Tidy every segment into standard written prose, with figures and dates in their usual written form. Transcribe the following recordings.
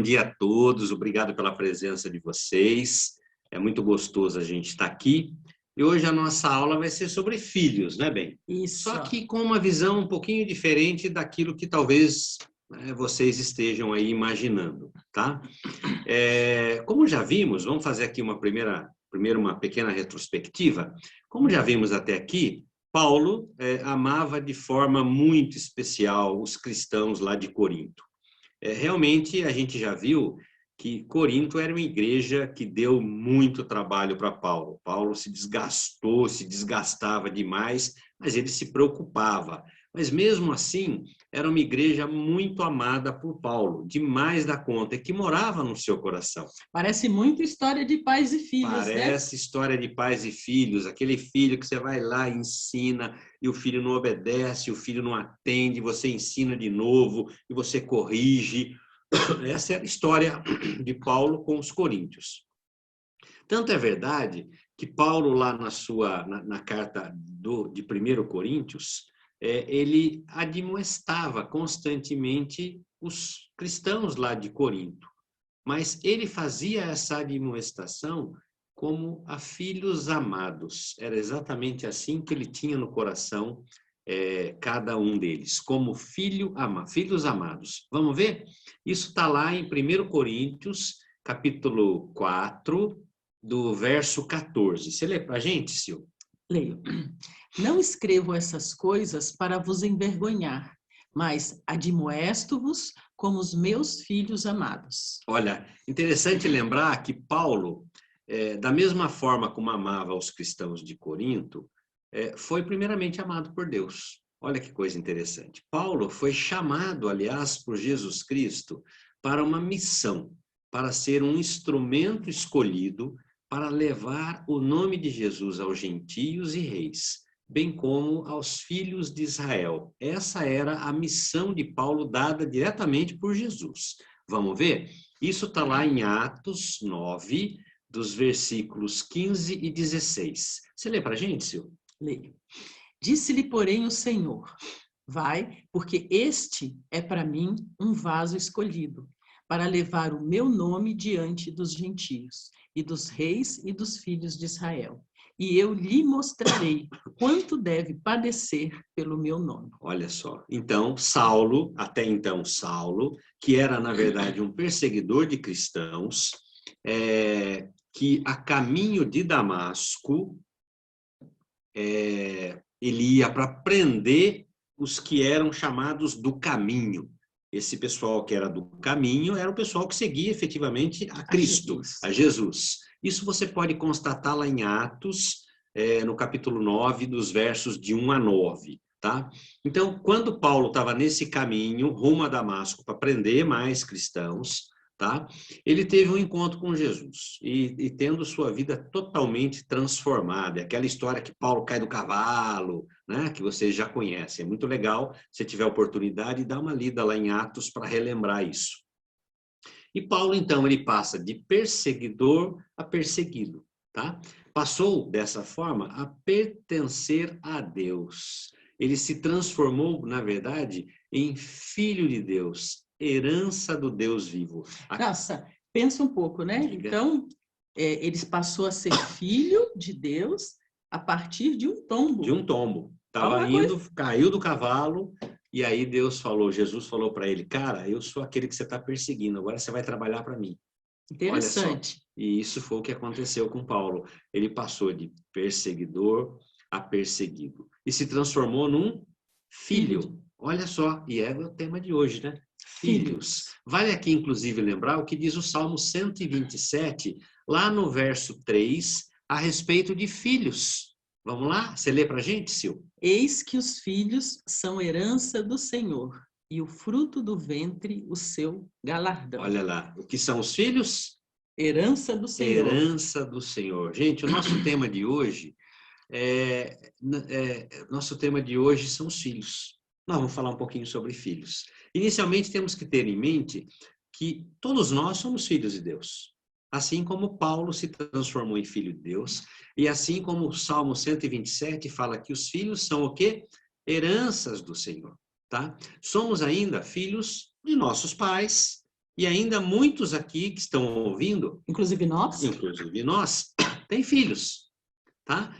dia a todos, obrigado pela presença de vocês. É muito gostoso a gente estar aqui. E hoje a nossa aula vai ser sobre filhos, né, bem? Isso. Só que com uma visão um pouquinho diferente daquilo que talvez vocês estejam aí imaginando, tá? Como já vimos, vamos fazer aqui primeiro uma pequena retrospectiva. Como já vimos até aqui, Paulo amava de forma muito especial os cristãos lá de Corinto. Realmente, a gente já viu que Corinto era uma igreja que deu muito trabalho para Paulo. Paulo se desgastou, se desgastava demais, mas ele se preocupava. Mas mesmo assim, era uma igreja muito amada por Paulo, demais da conta, e que morava no seu coração. Parece muito história de pais e filhos, Parece história de pais e filhos, aquele filho que você vai lá e ensina, e o filho não obedece, o filho não atende, você ensina de novo, e você corrige. Essa é a história de Paulo com os coríntios. Tanto é verdade que Paulo, lá na carta de 1 Coríntios, ele admoestava constantemente os cristãos lá de Corinto. Mas ele fazia essa admoestação como a filhos amados. Era exatamente assim que ele tinha no coração cada um deles, como filhos amados. Vamos ver? Isso está lá em 1 Coríntios, capítulo 4, do verso 14. Você lê para a gente, Sil? Leio. Não escrevo essas coisas para vos envergonhar, mas admoesto-vos como os meus filhos amados. Olha, interessante lembrar que Paulo, da mesma forma como amava os cristãos de Corinto, foi primeiramente amado por Deus. Olha que coisa interessante. Paulo foi chamado, aliás, por Jesus Cristo para uma missão, para ser um instrumento escolhido para levar o nome de Jesus aos gentios e reis, bem como aos filhos de Israel. Essa era a missão de Paulo dada diretamente por Jesus. Vamos ver? Isso está lá em Atos 9, dos versículos 15 e 16. Você lê para a gente, Sil? Leio. Disse-lhe, porém, o Senhor: vai, porque este é para mim um vaso escolhido, para levar o meu nome diante dos gentios, e dos reis e dos filhos de Israel. E eu lhe mostrarei quanto deve padecer pelo meu nome. Olha só. Então, Saulo, até então Saulo, que era, na verdade, um perseguidor de cristãos, que a caminho de Damasco, ele ia para prender os que eram chamados do caminho. Esse pessoal que era do caminho era o pessoal que seguia efetivamente a Cristo, a Jesus. Isso você pode constatar lá em Atos, no capítulo 9, dos versos de 1 a 9. Tá? Então, quando Paulo estava nesse caminho, rumo a Damasco, para prender mais cristãos, tá? Ele teve um encontro com Jesus e tendo sua vida totalmente transformada. É aquela história que Paulo cai do cavalo, né? Que vocês já conhecem. É muito legal, se tiver oportunidade, dar uma lida lá em Atos para relembrar isso. E Paulo, então, ele passa de perseguidor a perseguido, tá? Passou, dessa forma, a pertencer a Deus. Ele se transformou, na verdade, em filho de Deus, herança do Deus vivo. Nossa, pensa um pouco, né? Diga. Então, eles passou a ser filho de Deus a partir de um tombo. De um tombo. Estava indo, caiu do cavalo, e aí Jesus falou para ele, cara, eu sou aquele que você está perseguindo, agora você vai trabalhar para mim. Interessante. Olha só. E isso foi o que aconteceu com Paulo. Ele passou de perseguidor a perseguido. E se transformou num filho. Olha só, e é o tema de hoje, né? Filhos. Vale aqui, inclusive, lembrar o que diz o Salmo 127, lá no verso 3, a respeito de filhos. Vamos lá? Você lê para a gente, Sil? Eis que os filhos são herança do Senhor, e o fruto do ventre o seu galardão. Olha lá, o que são os filhos? Herança do Senhor. Herança do Senhor. Gente, o nosso tema de hoje são os filhos. Nós vamos falar um pouquinho sobre filhos. Inicialmente, temos que ter em mente que todos nós somos filhos de Deus. Assim como Paulo se transformou em filho de Deus, e assim como o Salmo 127 fala que os filhos são o quê? Heranças do Senhor, tá? Somos ainda filhos de nossos pais, E ainda muitos aqui que estão ouvindo, Inclusive nós. têm filhos, tá?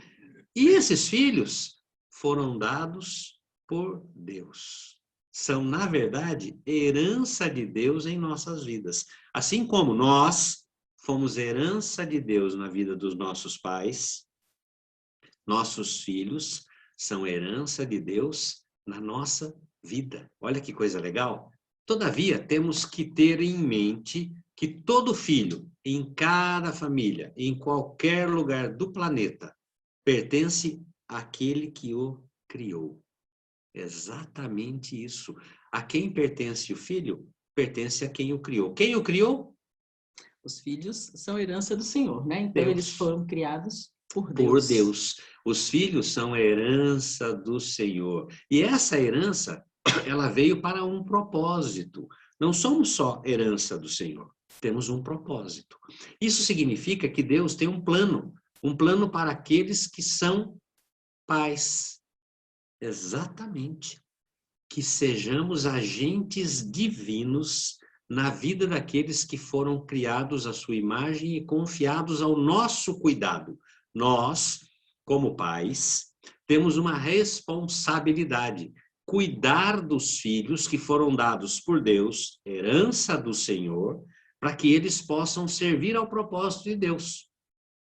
E esses filhos foram dados por Deus. São, na verdade, herança de Deus em nossas vidas. Assim como nós fomos herança de Deus na vida dos nossos pais, nossos filhos são herança de Deus na nossa vida. Olha que coisa legal. Todavia, temos que ter em mente que todo filho, em cada família, em qualquer lugar do planeta, pertence àquele que o criou. Exatamente isso. A quem pertence o filho? Pertence a quem o criou. Quem o criou? Os filhos são herança do Senhor, né? Então, Deus. eles foram criados por Por Deus. Deus. Os filhos são herança do Senhor. E essa herança, ela veio para um propósito. Não somos só herança do Senhor, temos um propósito. Isso significa que Deus tem um plano para aqueles que são pais. Exatamente. Que sejamos agentes divinos na vida daqueles que foram criados à sua imagem e confiados ao nosso cuidado. Nós, como pais, temos uma responsabilidade, cuidar dos filhos que foram dados por Deus, herança do Senhor, para que eles possam servir ao propósito de Deus.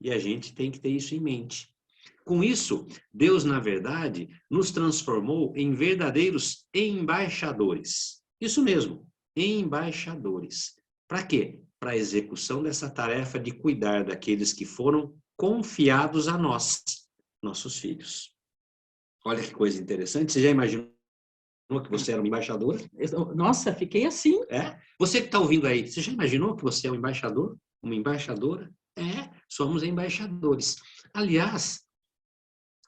E a gente tem que ter isso em mente. Com isso, Deus, na verdade, nos transformou em verdadeiros embaixadores. Isso mesmo, embaixadores. Para quê? Para a execução dessa tarefa de cuidar daqueles que foram confiados a nós, nossos filhos. Olha que coisa interessante. Você já imaginou que você era uma embaixadora? Nossa, fiquei assim. É? Você que está ouvindo aí, você já imaginou que você é um embaixador? Uma embaixadora? É, somos embaixadores. Aliás,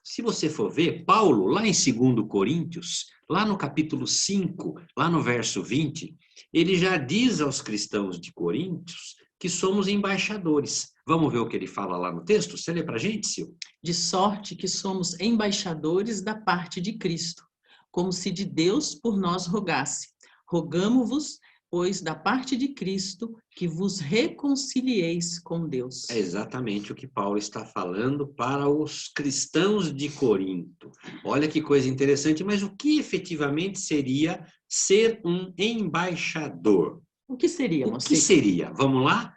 se você for ver, Paulo, lá em 2 Coríntios, lá no capítulo 5, lá no verso 20, ele já diz aos cristãos de Coríntios que somos embaixadores. Vamos ver o que ele fala lá no texto? Você lê para a gente, Sil? De sorte que somos embaixadores da parte de Cristo, como se de Deus por nós rogasse. Rogamo-vos, pois, da parte de Cristo, que vos reconcilieis com Deus. É exatamente o que Paulo está falando para os cristãos de Corinto. Olha que coisa interessante, mas o que efetivamente seria ser um embaixador? O que seria, O que seria? Vamos lá?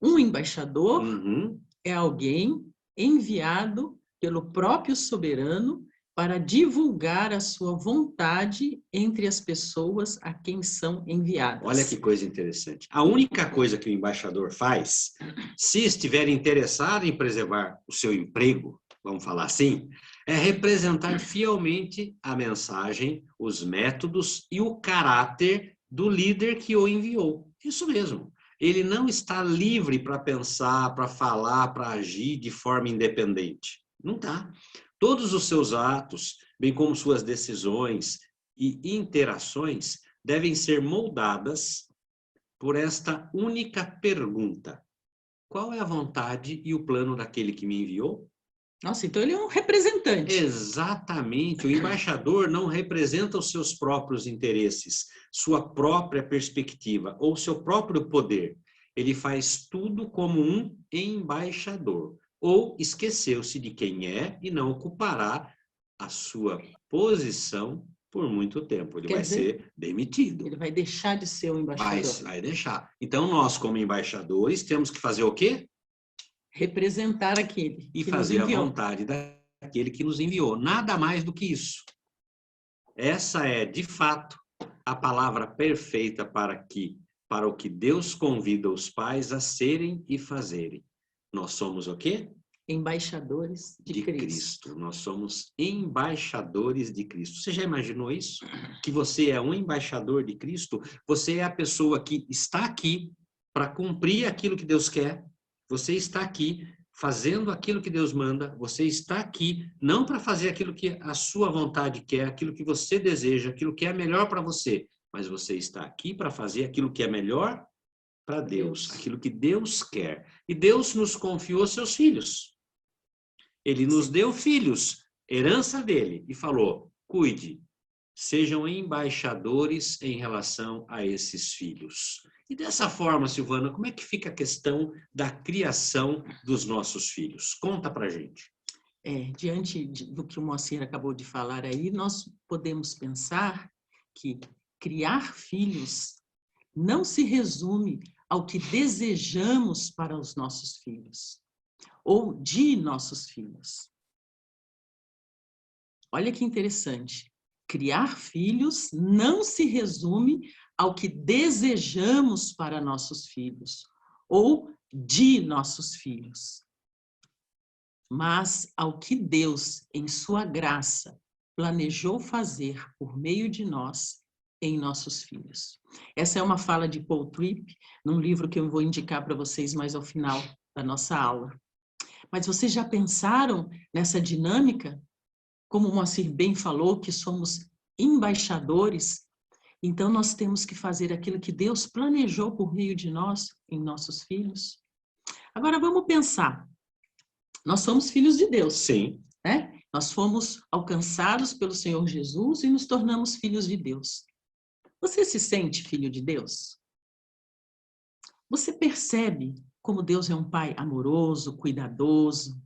Um embaixador Uhum. é alguém enviado pelo próprio soberano para divulgar a sua vontade entre as pessoas a quem são enviadas. Olha que coisa interessante. A única coisa que o embaixador faz, se estiver interessado em preservar o seu emprego, vamos falar assim, é representar fielmente a mensagem, os métodos e o caráter do líder que o enviou. Isso mesmo. Ele não está livre para pensar, para falar, para agir de forma independente. Não está. Todos os seus atos, bem como suas decisões e interações, devem ser moldadas por esta única pergunta: qual é a vontade e o plano daquele que me enviou? Nossa, então ele é um representante. Exatamente. O embaixador não representa os seus próprios interesses, sua própria perspectiva ou seu próprio poder. Ele faz tudo como um embaixador. Ou esqueceu-se de quem é e não ocupará a sua posição por muito tempo. Ele vai ser demitido. Ele vai deixar de ser um embaixador. Vai deixar. Então, nós, como embaixadores, temos que fazer o quê? Representar aquele e fazer a vontade daquele que nos enviou. Nada mais do que isso. Essa é, de fato, a palavra perfeita para o que Deus convida os pais a serem e fazerem. Nós somos o quê? Embaixadores de Cristo. Nós somos embaixadores de Cristo. Você já imaginou isso? Que você é um embaixador de Cristo? Você é a pessoa que está aqui para cumprir aquilo que Deus quer. Você está aqui fazendo aquilo que Deus manda. Você está aqui não para fazer aquilo que a sua vontade quer, aquilo que você deseja, aquilo que é melhor para você, mas você está aqui para fazer aquilo que é melhor para Deus, aquilo que Deus quer. E Deus nos confiou seus filhos. Ele nos deu filhos, herança dele, e falou: cuide, sejam embaixadores em relação a esses filhos. E dessa forma, Silvana, como é que fica a questão da criação dos nossos filhos? Conta pra gente. Diante do que o Moacir acabou de falar aí, nós podemos pensar que criar filhos não se resume ao que desejamos para os nossos filhos, ou de nossos filhos. Olha que interessante. Criar filhos não se resume ao que desejamos para nossos filhos, ou de nossos filhos, mas ao que Deus, em sua graça, planejou fazer por meio de nós em nossos filhos. Essa é uma fala de Paul Tripp, num livro que eu vou indicar para vocês mais ao final da nossa aula. Mas vocês já pensaram nessa dinâmica? Como o Moacir bem falou, que somos embaixadores, então nós temos que fazer aquilo que Deus planejou por meio de nós em nossos filhos. Agora vamos pensar. Nós somos filhos de Deus. Sim. Né? Nós fomos alcançados pelo Senhor Jesus e nos tornamos filhos de Deus. Você se sente filho de Deus? Você percebe como Deus é um pai amoroso, cuidadoso?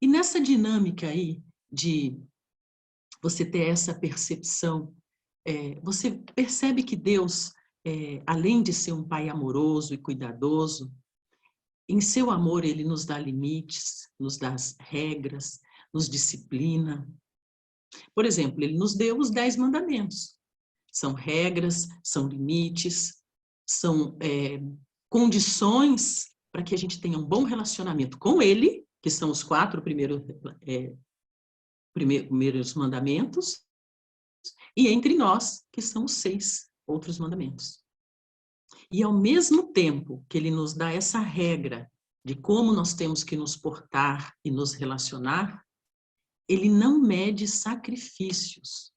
E nessa dinâmica aí de você ter essa percepção, você percebe que Deus, além de ser um pai amoroso e cuidadoso, em seu amor ele nos dá limites, nos dá regras, nos disciplina. Por exemplo, ele nos deu os 10 mandamentos. São regras, são limites, são condições para que a gente tenha um bom relacionamento com ele, que são os 4 primeiros mandamentos, e entre nós, que são os 6 outros mandamentos. E ao mesmo tempo que ele nos dá essa regra de como nós temos que nos portar e nos relacionar, ele não mede sacrifícios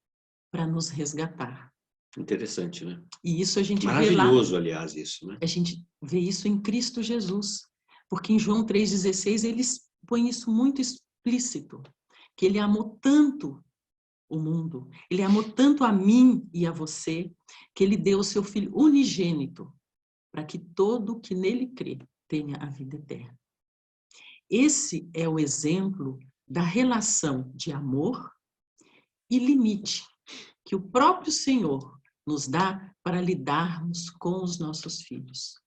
para nos resgatar. Interessante, né? E isso a gente maravilhoso, vê lá, aliás, isso, né? A gente vê isso em Cristo Jesus, porque em João 3,16 eles põem isso muito explícito, que ele amou tanto o mundo, ele amou tanto a mim e a você, que ele deu o seu Filho unigênito, para que todo que nele crê tenha a vida eterna. Esse é o exemplo da relação de amor e limite que o próprio Senhor nos dá para lidarmos com os nossos filhos.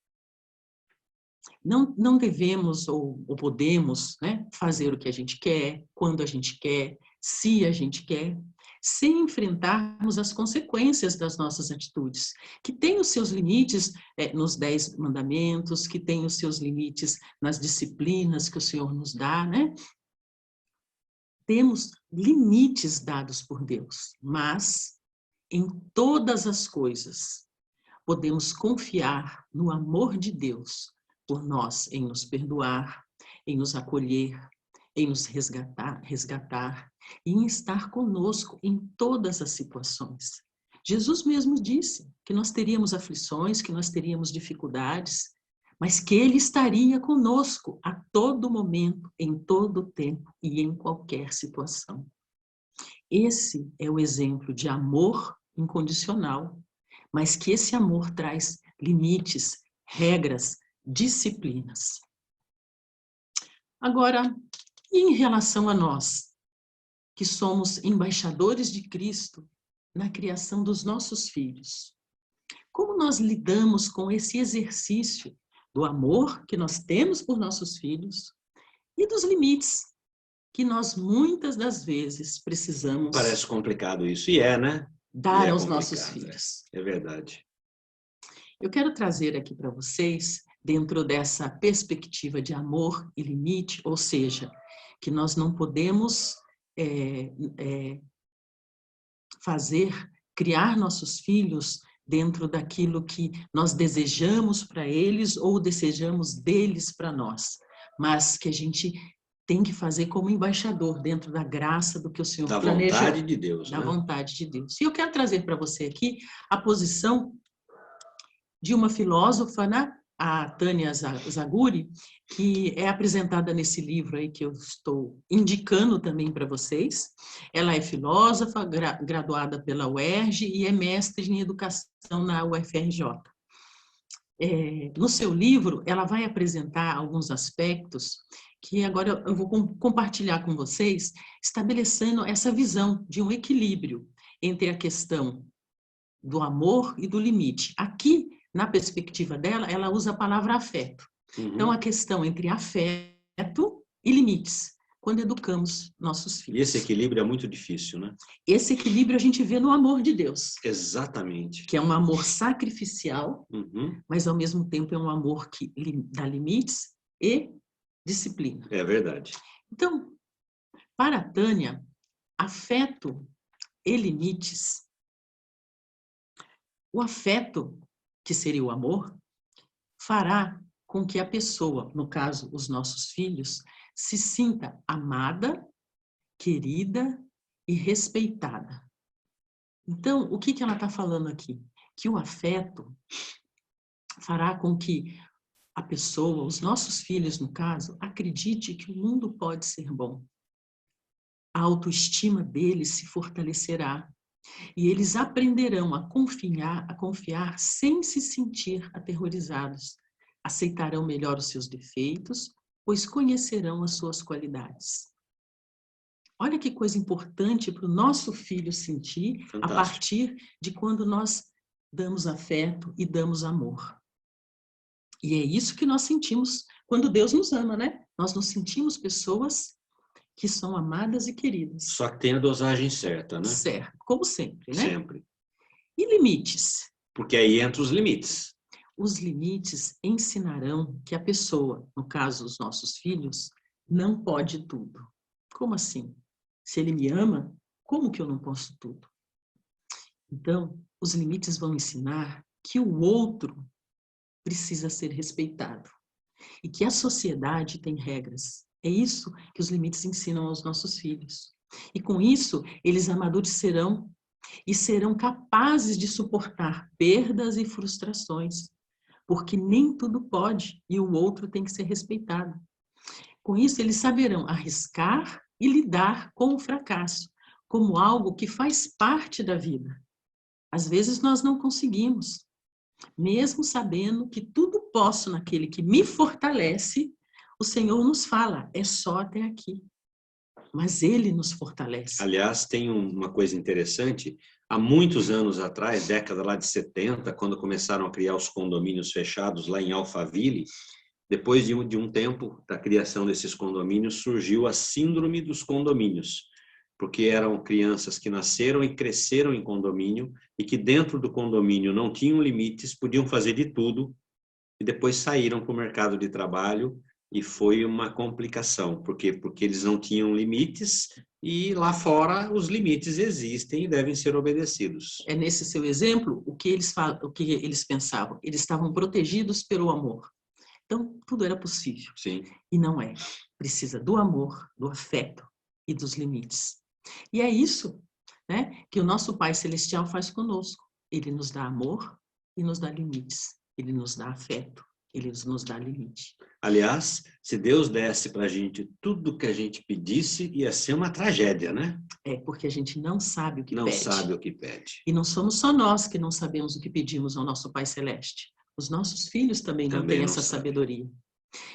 Não devemos ou podemos, né, fazer o que a gente quer, quando a gente quer, se a gente quer, sem enfrentarmos as consequências das nossas atitudes, que têm os seus limites nos 10 mandamentos, que têm os seus limites nas disciplinas que o Senhor nos dá, né? Temos limites dados por Deus, mas em todas as coisas podemos confiar no amor de Deus por nós, em nos perdoar, em nos acolher, em nos resgatar e em estar conosco em todas as situações. Jesus mesmo disse que nós teríamos aflições, que nós teríamos dificuldades, mas que Ele estaria conosco a todo momento, em todo tempo e em qualquer situação. Esse é o exemplo de amor incondicional, mas que esse amor traz limites, regras, disciplinas. Agora, e em relação a nós, que somos embaixadores de Cristo na criação dos nossos filhos? Como nós lidamos com esse exercício do amor que nós temos por nossos filhos e dos limites que nós muitas das vezes precisamos... Parece complicado isso, e né? Dar aos nossos filhos. É verdade. Eu quero trazer aqui para vocês, dentro dessa perspectiva de amor e limite, ou seja, que nós não podemos criar nossos filhos dentro daquilo que nós desejamos para eles ou desejamos deles para nós, mas que a gente tem que fazer como embaixador dentro da graça do que o Senhor planejou. Da vontade de Deus, da né? vontade de Deus. E eu quero trazer para você aqui a posição de uma filósofa, né? A Tânia Zaguri, que é apresentada nesse livro aí que eu estou indicando também para vocês. Ela é filósofa, graduada pela UERJ e é mestre em educação na UFRJ. no seu livro, ela vai apresentar alguns aspectos que agora eu vou compartilhar com vocês, estabelecendo essa visão de um equilíbrio entre a questão do amor e do limite. Aqui, na perspectiva dela, ela usa a palavra afeto. Então, a questão entre afeto e limites, quando educamos nossos E filhos. esse equilíbrio é muito difícil, né? Esse equilíbrio a gente vê no amor de Deus, Exatamente. que é um amor sacrificial, Uhum. mas ao mesmo tempo é um amor que dá limites e disciplina. É verdade. Então, para a Tânia, afeto e limites, o afeto, que seria o amor, fará com que a pessoa, no caso, os nossos filhos, se sinta amada, querida e respeitada. Então, o que ela está falando aqui? Que o afeto fará com que a pessoa, os nossos filhos, no caso, acredite que o mundo pode ser bom. A autoestima deles se fortalecerá e eles aprenderão a confiar sem se sentir aterrorizados. Aceitarão melhor os seus defeitos, pois conhecerão as suas qualidades. Olha que coisa importante para o nosso filho sentir Fantástico. a partir de quando nós damos afeto e damos amor. E é isso que nós sentimos quando Deus nos ama, né? Nós nos sentimos pessoas que são amadas e queridas. Só que tem a dosagem certa, né? Certo, como sempre, né? Sempre. E limites? Porque aí entra os limites. Os limites ensinarão que a pessoa, no caso os nossos filhos, não pode tudo. Como assim? Se ele me ama, como que eu não posso tudo? Então, os limites vão ensinar que o outro precisa ser respeitado e que a sociedade tem regras. É isso que os limites ensinam aos nossos filhos. E com isso, eles amadurecerão e serão capazes de suportar perdas e frustrações, porque nem tudo pode e o outro tem que ser respeitado. Com isso, eles saberão arriscar e lidar com o fracasso, como algo que faz parte da vida. Às vezes nós não conseguimos, mesmo sabendo que tudo posso naquele que me fortalece, o Senhor nos fala, é só até aqui. Mas Ele nos fortalece. Aliás, tem uma coisa interessante. Há muitos anos atrás, década lá de 70, quando começaram a criar os condomínios fechados lá em Alphaville, depois de um tempo da criação desses condomínios, surgiu a síndrome dos condomínios, porque eram crianças que nasceram e cresceram em condomínio e que dentro do condomínio não tinham limites, podiam fazer de tudo e depois saíram para o mercado de trabalho e foi uma complicação. Por quê? Porque eles não tinham limites e lá fora os limites existem e devem ser obedecidos. É nesse seu exemplo, o que eles pensavam? Eles estavam protegidos pelo amor. Então, tudo era possível. Sim. E não é. Precisa do amor, do afeto e dos limites. E é isso, né, que o nosso Pai Celestial faz conosco. Ele nos dá amor e nos dá limites. Ele nos dá afeto, ele nos dá limite. Aliás, se Deus desse para a gente tudo que a gente pedisse, ia ser uma tragédia, né? É, porque a gente não sabe o que Não pede. sabe o que pede. E não somos só nós que não sabemos o que pedimos ao nosso Pai Celeste. Os nossos filhos também não têm essa sabedoria.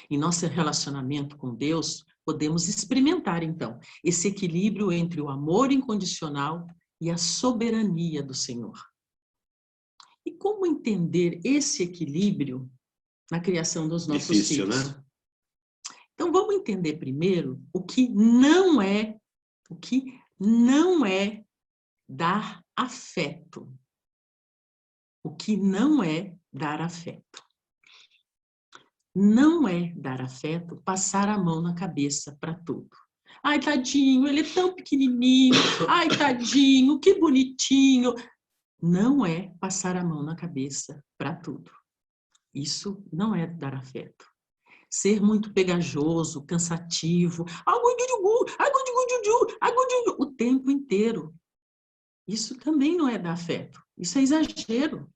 Em nosso relacionamento com Deus, podemos experimentar, então, esse equilíbrio entre o amor incondicional e a soberania do Senhor. E como entender esse equilíbrio na criação dos nossos Difícil, filhos? né? Então, vamos entender primeiro o que não é dar afeto. O que não é dar afeto. Não é dar afeto passar a mão na cabeça para tudo. Ai, tadinho, ele é tão pequenininho. Ai, tadinho, que bonitinho. Não é passar a mão na cabeça para tudo. Isso não é dar afeto. Ser muito pegajoso, cansativo, o tempo inteiro. Isso também não é dar afeto. Isso é exagero.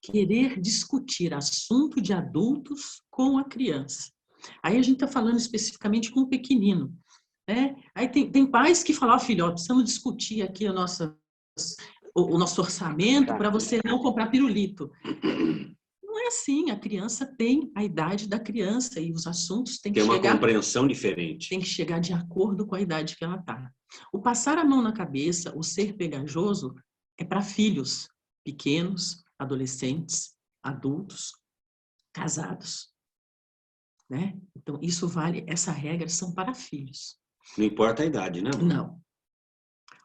Querer discutir assunto de adultos com a criança. Aí a gente está falando especificamente com o pequenino. Né? Aí tem pais que falam, filho, precisamos discutir aqui o nosso orçamento para você não comprar pirulito. Não é assim, a criança tem a idade da criança e os assuntos têm que Tem uma chegar... compreensão diferente. Tem que chegar de acordo com a idade que ela está. O passar a mão na cabeça, o ser pegajoso, é para filhos pequenos, adolescentes, adultos, casados, né? Então, isso vale, essa regra são para filhos. Não importa a idade, né? Não.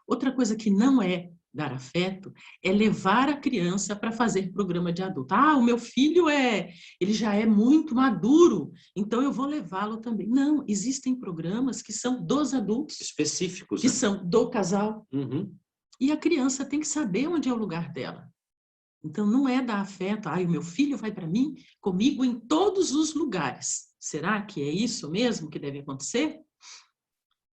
Outra coisa que não é dar afeto é levar a criança para fazer programa de adulto. Ah, o meu filho ele já é muito maduro, então eu vou levá-lo também. Não, existem programas que são dos adultos. Específicos, que né? são do casal. Uhum. E a criança tem que saber onde é o lugar dela. Então, não é dar afeto. Ah, o meu filho vai para mim, comigo em todos os lugares. Será que é isso mesmo que deve acontecer?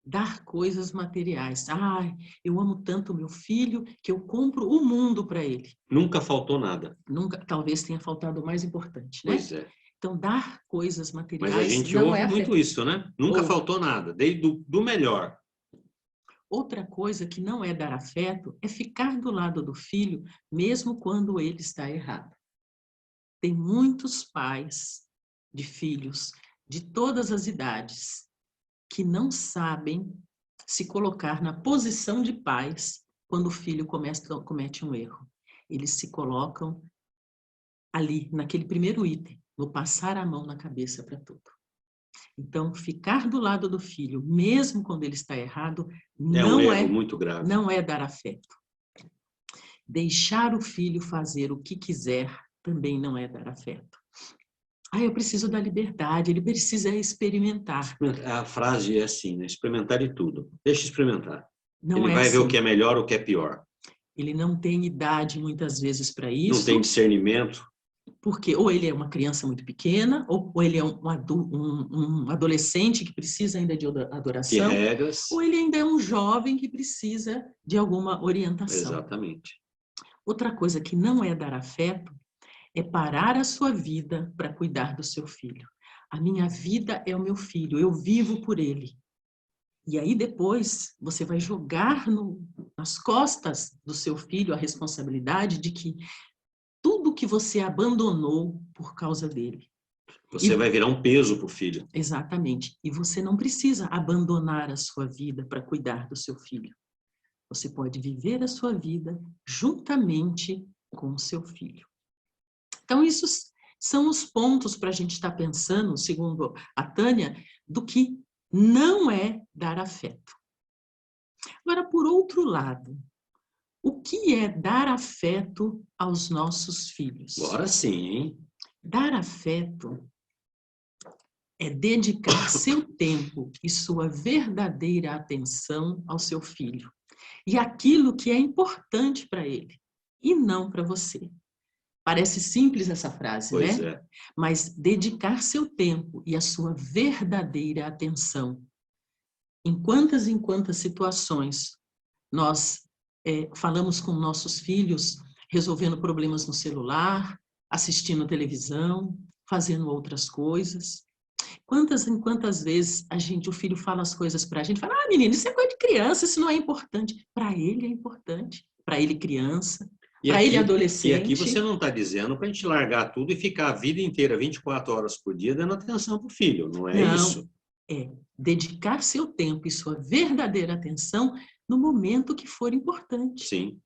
Dar coisas materiais. Ah, eu amo tanto o meu filho que eu compro o mundo para ele. Nunca faltou nada. Nunca, talvez tenha faltado o mais importante, né? Pois é. Então, dar coisas materiais Mas a gente não ouve é muito afeto. isso, né? Nunca faltou nada, desde do melhor. Outra coisa que não é dar afeto é ficar do lado do filho, mesmo quando ele está errado. Tem muitos pais de filhos de todas as idades que não sabem se colocar na posição de pais quando o filho comete um erro. Eles se colocam ali, naquele primeiro item, no passar a mão na cabeça para tudo. Então, ficar do lado do filho, mesmo quando ele está errado, É um erro muito grave. não é dar afeto. Deixar o filho fazer o que quiser também não é dar afeto. Ah, eu preciso da liberdade, ele precisa experimentar. A frase é assim, né? Experimentar de tudo. Deixa experimentar. Não Ele é vai ver assim. o que é melhor, o que é pior. Ele não tem idade, muitas vezes, para isso. Não tem discernimento. Porque ou ele é uma criança muito pequena, ou ele é um adolescente que precisa ainda de adoração. De regras. Ou ele ainda é um jovem que precisa de alguma orientação. Exatamente. Outra coisa que não é dar afeto é parar a sua vida para cuidar do seu filho. A minha vida é o meu filho, eu vivo por ele. E aí depois você vai jogar nas costas do seu filho a responsabilidade de que tudo que você abandonou por causa dele. Você vai virar um peso para o filho. Exatamente. E você não precisa abandonar a sua vida para cuidar do seu filho. Você pode viver a sua vida juntamente com o seu filho. Então, isso são os pontos para a gente estar pensando, segundo a Tânia, do que não é dar afeto. Agora, por outro lado, o que é dar afeto aos nossos filhos? Agora sim, hein? Dar afeto é dedicar seu tempo e sua verdadeira atenção ao seu filho. E aquilo que é importante para ele, e não para você. Parece simples essa frase, pois né? É. Mas dedicar seu tempo e a sua verdadeira atenção. Em quantas situações nós falamos com nossos filhos, resolvendo problemas no celular, assistindo televisão, fazendo outras coisas. Quantas vezes o filho fala as coisas para a gente, fala, menino, isso é coisa de criança, isso não é importante. Para ele é importante, para ele criança, para ele adolescente. E aqui você não está dizendo para a gente largar tudo e ficar a vida inteira, 24 horas por dia, dando atenção para o filho, não é isso? É dedicar seu tempo e sua verdadeira atenção no momento que for importante. Sim.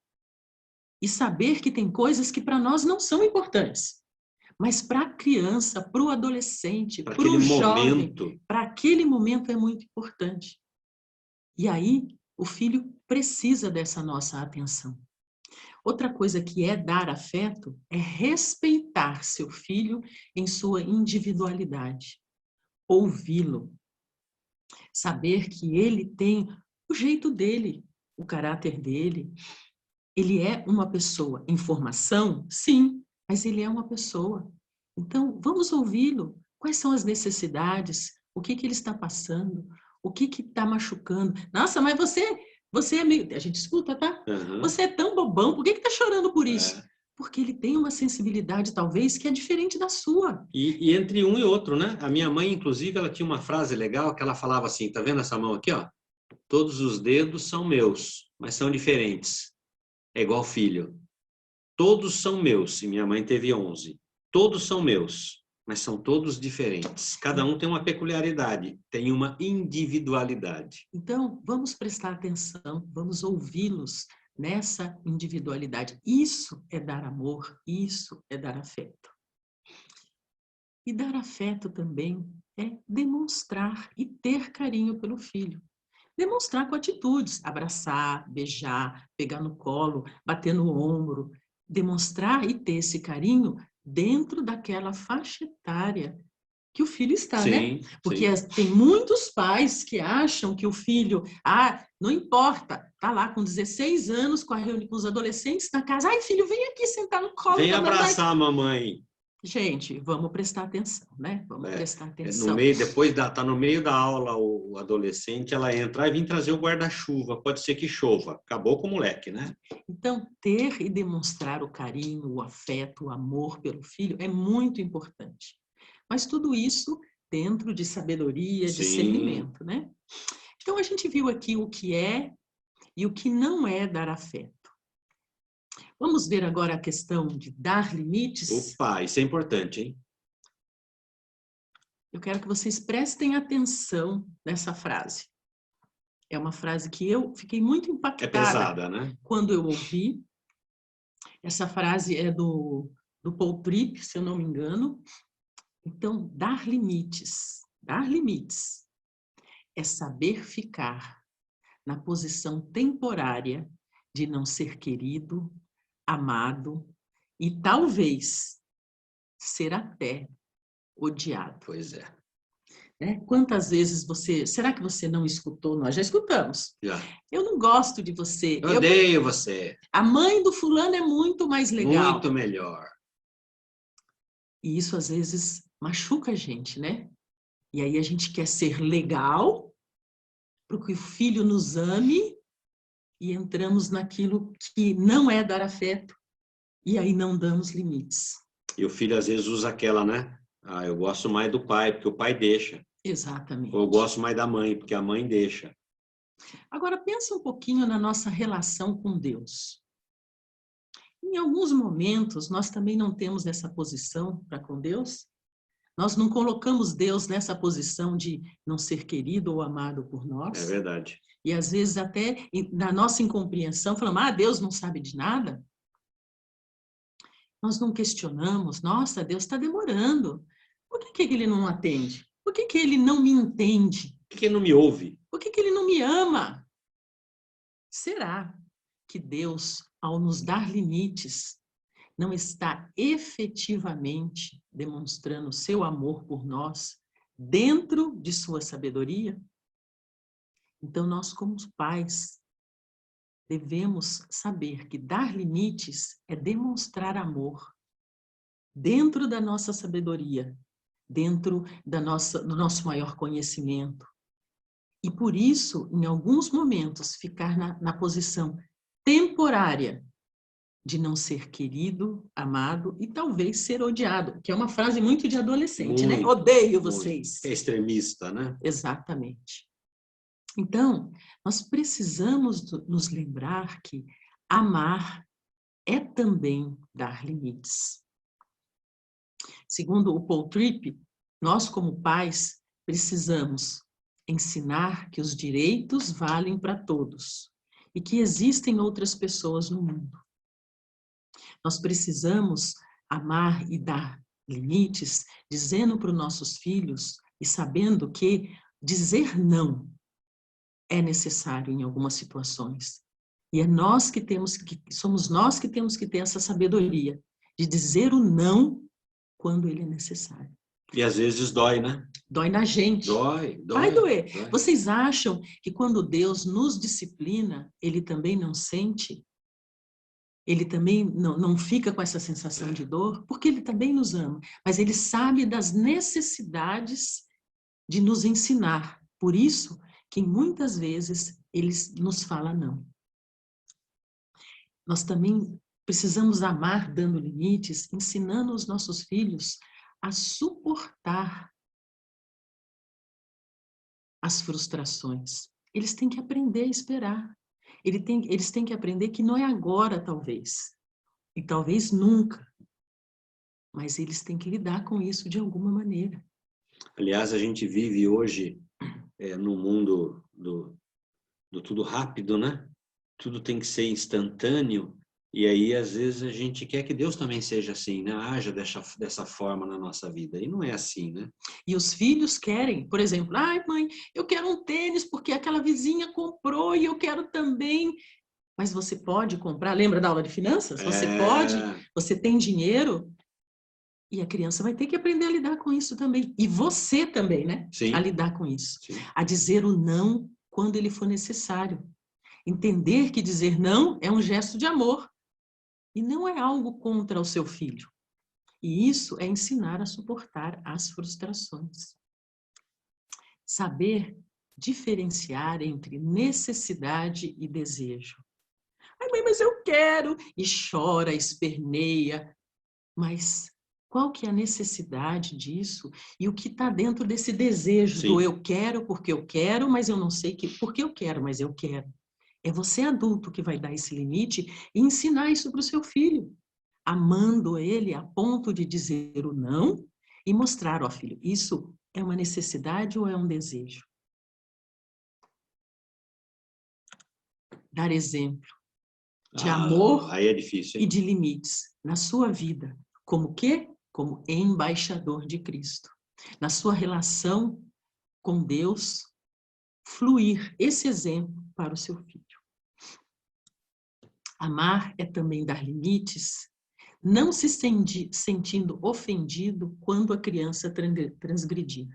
E saber que tem coisas que para nós não são importantes. Mas para a criança, para o adolescente, para o jovem, para aquele momento é muito importante. E aí, o filho precisa dessa nossa atenção. Outra coisa que é dar afeto é respeitar seu filho em sua individualidade. Ouvi-lo. Saber que ele tem o jeito dele, o caráter dele. Ele é uma pessoa em formação? Sim. Mas ele é uma pessoa. Então, vamos ouvi-lo. Quais são as necessidades? O que ele está passando? O que está machucando? Nossa, mas você é meio... A gente escuta, tá? Uhum. Você é tão bobão. Por que está chorando por isso? Porque ele tem uma sensibilidade, talvez, que é diferente da sua. E entre um e outro, né? A minha mãe, inclusive, ela tinha uma frase legal que ela falava assim, tá vendo essa mão aqui, ó? Todos os dedos são meus, mas são diferentes. É igual filho. Todos são meus, e minha mãe teve 11. Todos são meus, mas são todos diferentes. Cada um tem uma peculiaridade, tem uma individualidade. Então, vamos prestar atenção, vamos ouvi-los nessa individualidade. Isso é dar amor, isso é dar afeto. E dar afeto também é demonstrar e ter carinho pelo filho. Demonstrar com atitudes, abraçar, beijar, pegar no colo, bater no ombro. Demonstrar e ter esse carinho dentro daquela faixa etária que o filho está, né? Porque tem muitos pais que acham que o filho, não importa, tá lá com 16 anos, com os adolescentes na casa, ai filho, vem aqui sentar no colo. Vem abraçar a mamãe. Gente, vamos prestar atenção, né? Vamos prestar atenção. No meio, depois tá no meio da aula o adolescente, ela entra e vem trazer o guarda-chuva, pode ser que chova. Acabou com o moleque, né? Então, ter e demonstrar o carinho, o afeto, o amor pelo filho é muito importante. Mas tudo isso dentro de sabedoria, discernimento, né? Então, a gente viu aqui o que é e o que não é dar afeto. Vamos ver agora a questão de dar limites? Opa, isso é importante, hein? Eu quero que vocês prestem atenção nessa frase. É uma frase que eu fiquei muito impactada. É pesada, né? Quando eu ouvi. Essa frase é do Paul Tripp, se eu não me engano. Então, dar limites é saber ficar na posição temporária de não ser querido, amado e talvez ser até odiado. Pois é. Quantas vezes será que você não escutou? Nós já escutamos. Já. Eu não gosto de você. Eu odeio você. A mãe do fulano é muito mais legal. Muito melhor. E isso às vezes machuca a gente, né? E aí a gente quer ser legal para que o filho nos ame e entramos naquilo que não é dar afeto e aí não damos limites. E o filho às vezes usa aquela, né? Eu gosto mais do pai, porque o pai deixa. Exatamente. Ou eu gosto mais da mãe, porque a mãe deixa. Agora, pensa um pouquinho na nossa relação com Deus. Em alguns momentos, nós também não temos essa posição para com Deus. Nós não colocamos Deus nessa posição de não ser querido ou amado por nós. É verdade. E às vezes até na nossa incompreensão, falamos, Deus não sabe de nada. Nós não questionamos, nossa, Deus está demorando. Por que ele não atende? Por que ele não me entende? Por que ele não me ouve? Por que ele não me ama? Será que Deus, ao nos dar limites, não está efetivamente demonstrando seu amor por nós dentro de sua sabedoria? Então, nós, como pais, devemos saber que dar limites é demonstrar amor dentro da nossa sabedoria, dentro do nosso maior conhecimento. E por isso, em alguns momentos, ficar na posição temporária de não ser querido, amado e talvez ser odiado, que é uma frase muito de adolescente, né? Odeio vocês. É extremista, né? Exatamente. Então, nós precisamos nos lembrar que amar é também dar limites. Segundo o Paul Tripp, nós como pais precisamos ensinar que os direitos valem para todos e que existem outras pessoas no mundo. Nós precisamos amar e dar limites, dizendo para os nossos filhos e sabendo que dizer não é necessário em algumas situações. E somos nós que temos que ter essa sabedoria de dizer o não quando ele é necessário. E às vezes dói, né? Dói na gente. Dói. Vai doer. Vocês acham que quando Deus nos disciplina, ele também não sente? Ele também não fica com essa sensação de dor? Porque ele também nos ama. Mas ele sabe das necessidades de nos ensinar. Por isso que muitas vezes ele nos fala não. Nós também precisamos amar dando limites, ensinando os nossos filhos a suportar as frustrações. Eles têm que aprender a esperar. Eles têm que aprender que não é agora, talvez. E talvez nunca. Mas eles têm que lidar com isso de alguma maneira. Aliás, a gente vive hoje no mundo do tudo rápido, né? Tudo tem que ser instantâneo. E aí, às vezes, a gente quer que Deus também seja assim, né? Haja dessa forma na nossa vida. E não é assim, né? E os filhos querem, por exemplo, ai, mãe, eu quero um tênis porque aquela vizinha comprou e eu quero também. Mas você pode comprar, lembra da aula de finanças? Você pode, você tem dinheiro, e a criança vai ter que aprender a lidar com isso também. E você também, né? Sim. A lidar com isso. Sim. A dizer o não quando ele for necessário. Entender que dizer não é um gesto de amor. E não é algo contra o seu filho. E isso é ensinar a suportar as frustrações. Saber diferenciar entre necessidade e desejo. Ai, mãe, mas eu quero! E chora, esperneia. Mas qual que é a necessidade disso? E o que está dentro desse desejo Sim. do eu quero porque eu quero, mas eu não sei porque eu quero, mas eu quero. É você adulto que vai dar esse limite e ensinar isso para o seu filho, amando ele a ponto de dizer o não e mostrar, ó filho, isso é uma necessidade ou é um desejo? Dar exemplo de amor aí é difícil, hein? e de limites na sua vida. Como quê? Como embaixador de Cristo. Na sua relação com Deus, fluir esse exemplo para o seu filho. Amar é também dar limites, não se sentindo ofendido quando a criança transgredir.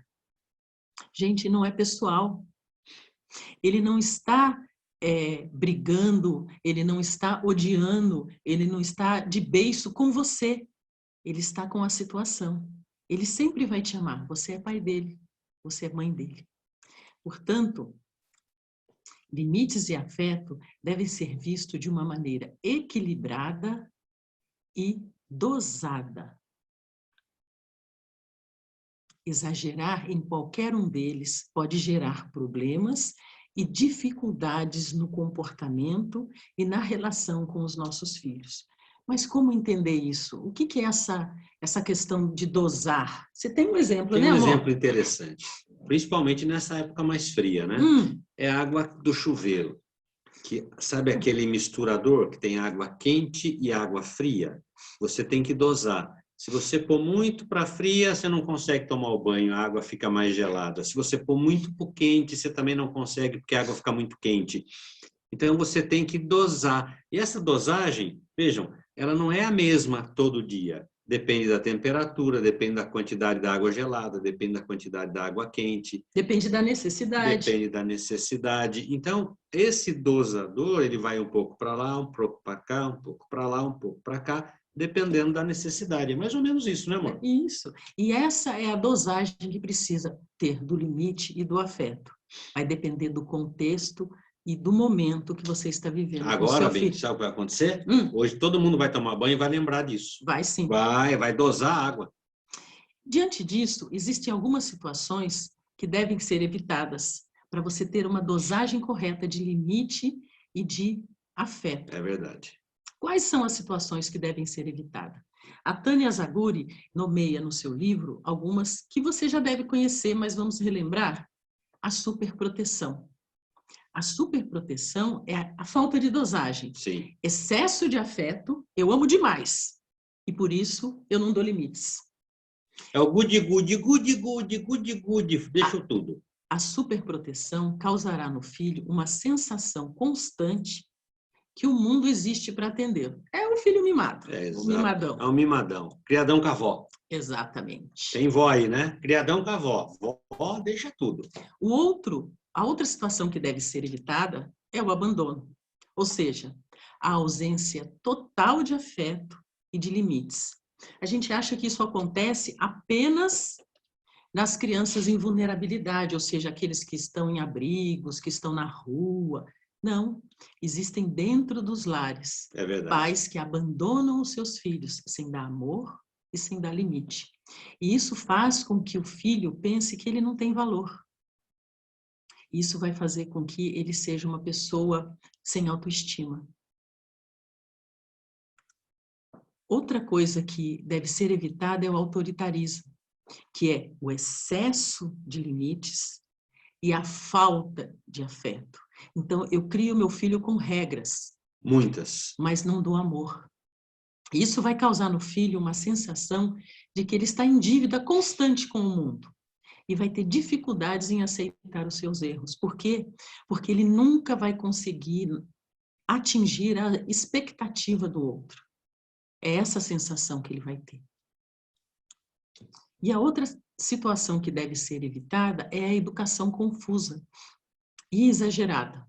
Gente, não é pessoal. Ele não está brigando, ele não está odiando, ele não está de beiço com você. Ele está com a situação. Ele sempre vai te amar. Você é pai dele, você é mãe dele. Portanto, limites e afeto devem ser vistos de uma maneira equilibrada e dosada. Exagerar em qualquer um deles pode gerar problemas e dificuldades no comportamento e na relação com os nossos filhos. Mas como entender isso? O que é essa questão de dosar? Você tem um exemplo, né, amor? Tem um exemplo interessante, principalmente nessa época mais fria, né? É a água do chuveiro. Que, sabe aquele misturador que tem água quente e água fria? Você tem que dosar. Se você pôr muito para fria, você não consegue tomar o banho, a água fica mais gelada. Se você pôr muito para quente, você também não consegue, porque a água fica muito quente. Então, você tem que dosar. E essa dosagem, vejam, ela não é a mesma todo dia. Depende da temperatura, depende da quantidade da água gelada, depende da quantidade da água quente. Depende da necessidade. Depende da necessidade. Então, esse dosador, ele vai um pouco para lá, um pouco para cá, um pouco para lá, um pouco para cá, dependendo da necessidade. É mais ou menos isso, né, amor? Isso. E essa é a dosagem que precisa ter do limite e do afeto. Vai depender do contexto e do momento que você está vivendo. Agora, bem, sabe o que vai acontecer? Hoje todo mundo vai tomar banho e vai lembrar disso. Vai sim. Vai dosar a água. Diante disso, existem algumas situações que devem ser evitadas para você ter uma dosagem correta de limite e de afeto. É verdade. Quais são as situações que devem ser evitadas? A Tânia Zaguri nomeia no seu livro algumas que você já deve conhecer, mas vamos relembrar. A superproteção. A superproteção é a falta de dosagem. Sim. Excesso de afeto, eu amo demais. E por isso eu não dou limites. É o good, deixa tudo. A superproteção causará no filho uma sensação constante que o mundo existe para atendê-lo. É o filho mimado, o mimadão. É um mimadão, criadão com a avó. Exatamente. Tem vó aí, né? Criadão com a avó. Vó deixa tudo. A outra situação que deve ser evitada é o abandono. Ou seja, a ausência total de afeto e de limites. A gente acha que isso acontece apenas nas crianças em vulnerabilidade, ou seja, aqueles que estão em abrigos, que estão na rua. Não, existem dentro dos lares pais que abandonam os seus filhos sem dar amor e sem dar limite. E isso faz com que o filho pense que ele não tem valor. Isso vai fazer com que ele seja uma pessoa sem autoestima. Outra coisa que deve ser evitada é o autoritarismo, que é o excesso de limites e a falta de afeto. Então, eu crio meu filho com regras. Muitas. Mas não dou amor. Isso vai causar no filho uma sensação de que ele está em dívida constante com o mundo. E vai ter dificuldades em aceitar os seus erros. Por quê? Porque ele nunca vai conseguir atingir a expectativa do outro. É essa a sensação que ele vai ter. E a outra situação que deve ser evitada é a educação confusa e exagerada,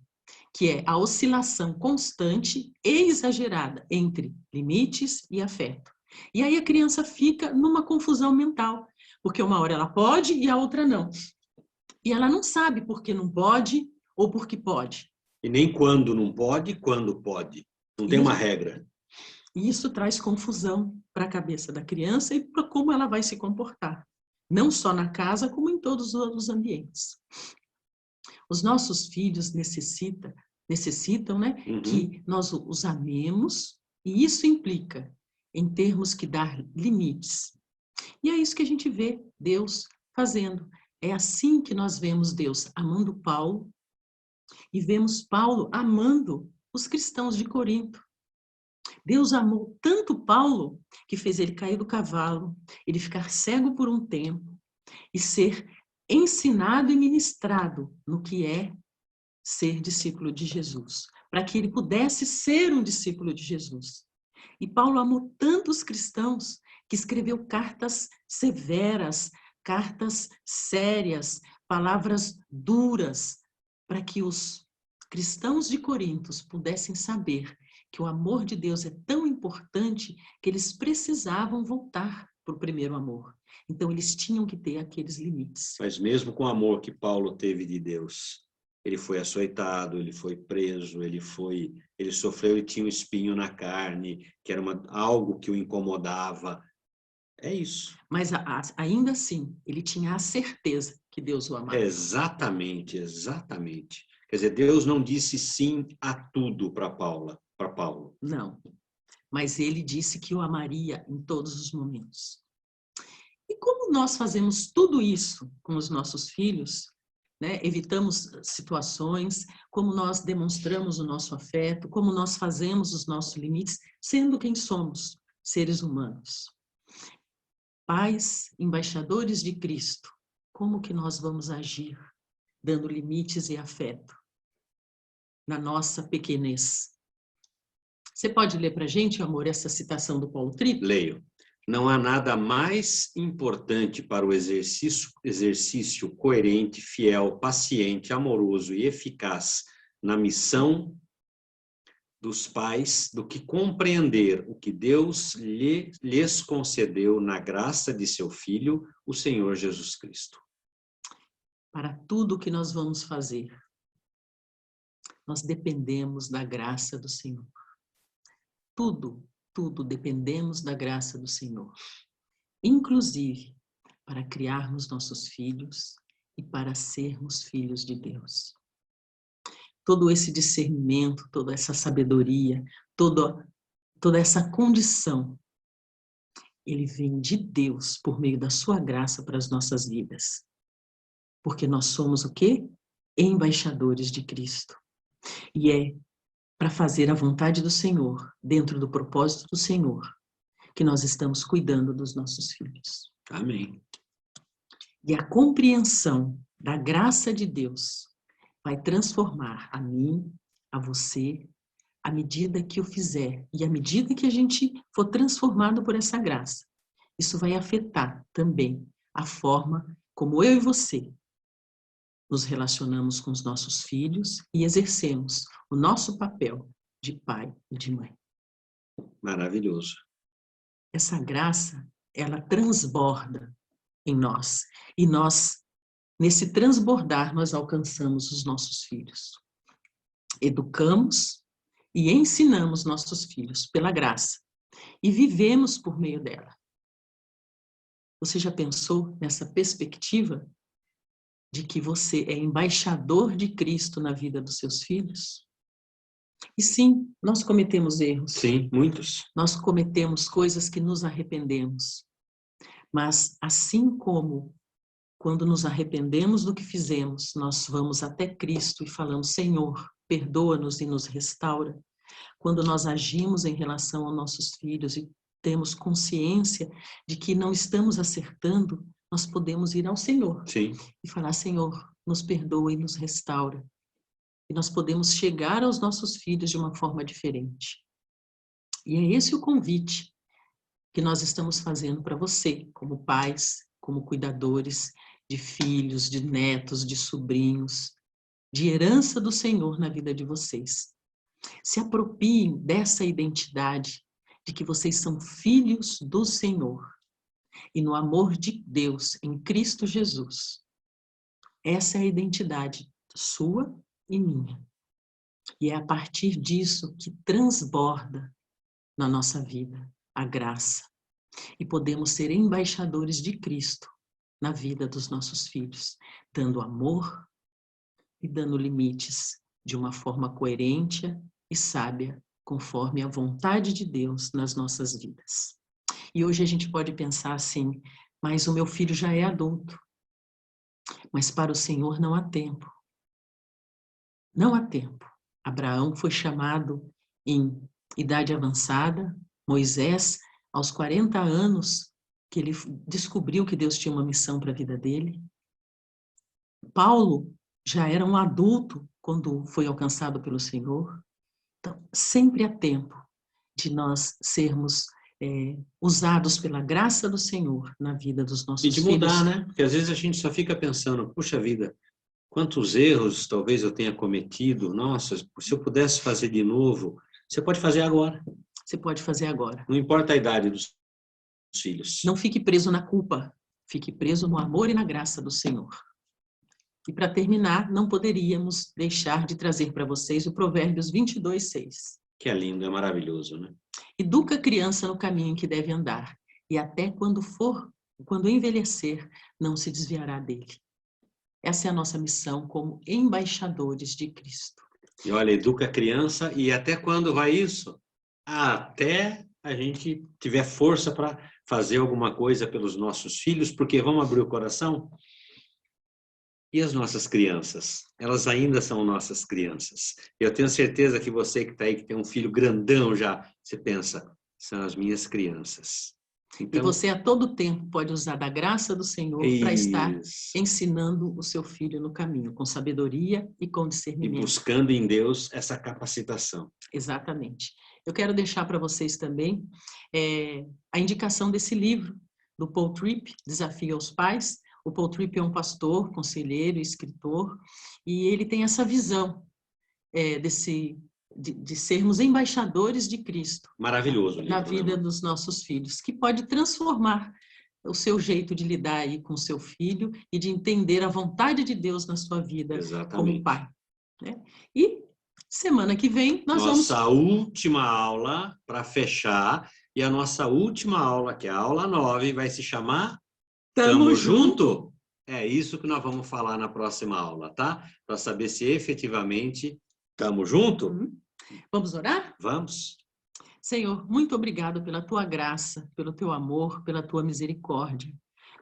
que é a oscilação constante e exagerada entre limites e afeto. E aí a criança fica numa confusão mental, porque uma hora ela pode e a outra não. E ela não sabe por que não pode ou por que pode. E nem quando não pode, quando pode. Não tem uma regra. E isso traz confusão para a cabeça da criança e para como ela vai se comportar. Não só na casa, como em todos os outros ambientes. Os nossos filhos necessitam, né, que nós os amemos, e isso implica em termos que dar limites. E é isso que a gente vê Deus fazendo. É assim que nós vemos Deus amando Paulo e vemos Paulo amando os cristãos de Corinto. Deus amou tanto Paulo que fez ele cair do cavalo, ele ficar cego por um tempo e ser ensinado e ministrado no que é ser discípulo de Jesus, para que ele pudesse ser um discípulo de Jesus. E Paulo amou tantos cristãos que escreveu cartas severas, cartas sérias, palavras duras, para que os cristãos de Corinto pudessem saber que o amor de Deus é tão importante que eles precisavam voltar para o primeiro amor. Então, eles tinham que ter aqueles limites. Mas mesmo com o amor que Paulo teve de Deus, ele foi açoitado, ele foi preso, ele sofreu e tinha um espinho na carne, que era algo que o incomodava. É isso. Mas ainda assim, ele tinha a certeza que Deus o amava. Exatamente, exatamente. Quer dizer, Deus não disse sim a tudo para Paulo. Não, mas ele disse que o amaria em todos os momentos. E como nós fazemos tudo isso com os nossos filhos, né? Evitamos situações, como nós demonstramos o nosso afeto, como nós fazemos os nossos limites, sendo quem somos, seres humanos. Pais, embaixadores de Cristo, como que nós vamos agir, dando limites e afeto na nossa pequenez? Você pode ler para a gente, amor, essa citação do Paulo Tripp? Leio. Não há nada mais importante para o exercício coerente, fiel, paciente, amoroso e eficaz na missão dos pais do que compreender o que Deus lhes concedeu na graça de seu Filho, o Senhor Jesus Cristo. Para tudo que nós vamos fazer, nós dependemos da graça do Senhor. Tudo dependemos da graça do Senhor. Inclusive, para criarmos nossos filhos e para sermos filhos de Deus. Todo esse discernimento, toda essa sabedoria, toda essa condição, ele vem de Deus por meio da sua graça para as nossas vidas. Porque nós somos o quê? Embaixadores de Cristo. E é para fazer a vontade do Senhor, dentro do propósito do Senhor, que nós estamos cuidando dos nossos filhos. Amém. E a compreensão da graça de Deus vai transformar a mim, a você, à medida que eu fizer. E à medida que a gente for transformado por essa graça, isso vai afetar também a forma como eu e você nos relacionamos com os nossos filhos e exercemos o nosso papel de pai e de mãe. Maravilhoso. Essa graça, ela transborda em nós. E nós, nesse transbordar, nós alcançamos os nossos filhos. Educamos e ensinamos nossos filhos pela graça. E vivemos por meio dela. Você já pensou nessa perspectiva? de que você é embaixador de Cristo na vida dos seus filhos? E sim, nós cometemos erros. Sim, muitos. Nós cometemos coisas que nos arrependemos. Mas assim como quando nos arrependemos do que fizemos, nós vamos até Cristo e falamos, Senhor, perdoa-nos e nos restaura. Quando nós agimos em relação aos nossos filhos e temos consciência de que não estamos acertando, nós podemos ir ao Senhor. Sim. E falar, Senhor, nos perdoa e nos restaura. E nós podemos chegar aos nossos filhos de uma forma diferente. E é esse o convite que nós estamos fazendo para você, como pais, como cuidadores de filhos, de netos, de sobrinhos, de herança do Senhor na vida de vocês. Se apropriem dessa identidade de que vocês são filhos do Senhor e no amor de Deus em Cristo Jesus. Essa é a identidade sua e minha. E é a partir disso que transborda na nossa vida a graça. E podemos ser embaixadores de Cristo na vida dos nossos filhos, dando amor e dando limites de uma forma coerente e sábia, conforme a vontade de Deus nas nossas vidas. E hoje a gente pode pensar assim, mas o meu filho já é adulto. Mas para o Senhor não há tempo. Não há tempo. Abraão foi chamado em idade avançada, Moisés, aos 40 anos, que ele descobriu que Deus tinha uma missão para a vida dele. Paulo já era um adulto quando foi alcançado pelo Senhor. Então, sempre há tempo de nós sermos usados pela graça do Senhor na vida dos nossos filhos. E de mudar, né? Porque às vezes a gente só fica pensando, puxa vida, quantos erros talvez eu tenha cometido. Nossa, se eu pudesse fazer de novo, você pode fazer agora. Você pode fazer agora. Não importa a idade dos filhos. Não fique preso na culpa, fique preso no amor e na graça do Senhor. E para terminar, não poderíamos deixar de trazer para vocês o Provérbios 22:6. Que é lindo, é maravilhoso, né? Educa a criança no caminho em que deve andar, e até quando envelhecer, não se desviará dele. Essa é a nossa missão como embaixadores de Cristo. E olha, educa a criança e até quando vai isso? Até a gente tiver força para fazer alguma coisa pelos nossos filhos, porque vamos abrir o coração? E as nossas crianças? Elas ainda são nossas crianças. Eu tenho certeza que você que está aí, que tem um filho grandão já, você pensa, são as minhas crianças. Então, e você a todo tempo pode usar da graça do Senhor para estar ensinando o seu filho no caminho, com sabedoria e com discernimento. E buscando em Deus essa capacitação. Exatamente. Eu quero deixar para vocês também a indicação desse livro, do Paul Tripp, Desafio aos Pais. O Paul Tripp é um pastor, conselheiro, escritor, e ele tem essa visão de sermos embaixadores de Cristo. Maravilhoso. Na vida dos nossos filhos, que pode transformar o seu jeito de lidar aí com o seu filho e de entender a vontade de Deus na sua vida. Exatamente. Como pai. Né? E semana que vem nós vamos... Nossa última aula para fechar, e a nossa última aula, que é a aula 9, vai se chamar Tamo Junto? É isso que nós vamos falar na próxima aula, tá? Para saber se efetivamente tamo junto. Vamos orar? Vamos. Senhor, muito obrigado pela tua graça, pelo teu amor, pela tua misericórdia.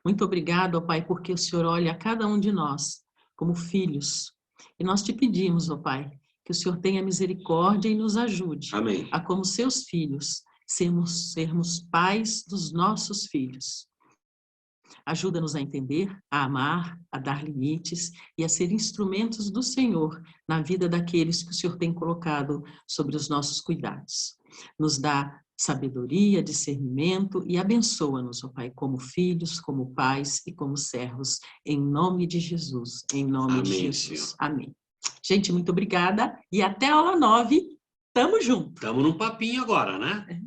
Muito obrigado, ó Pai, porque o Senhor olha a cada um de nós como filhos. E nós te pedimos, ó Pai, que o Senhor tenha misericórdia e nos ajude. Amém. A, como seus filhos, sermos pais dos nossos filhos. Ajuda-nos a entender, a amar, a dar limites e a ser instrumentos do Senhor na vida daqueles que o Senhor tem colocado sobre os nossos cuidados. Nos dá sabedoria, discernimento e abençoa-nos, ó Pai, como filhos, como pais e como servos, em nome de Jesus. Em nome de Jesus. Senhor. Amém. Gente, muito obrigada e até a aula 9. Tamo junto. Tamo num papinho agora, né?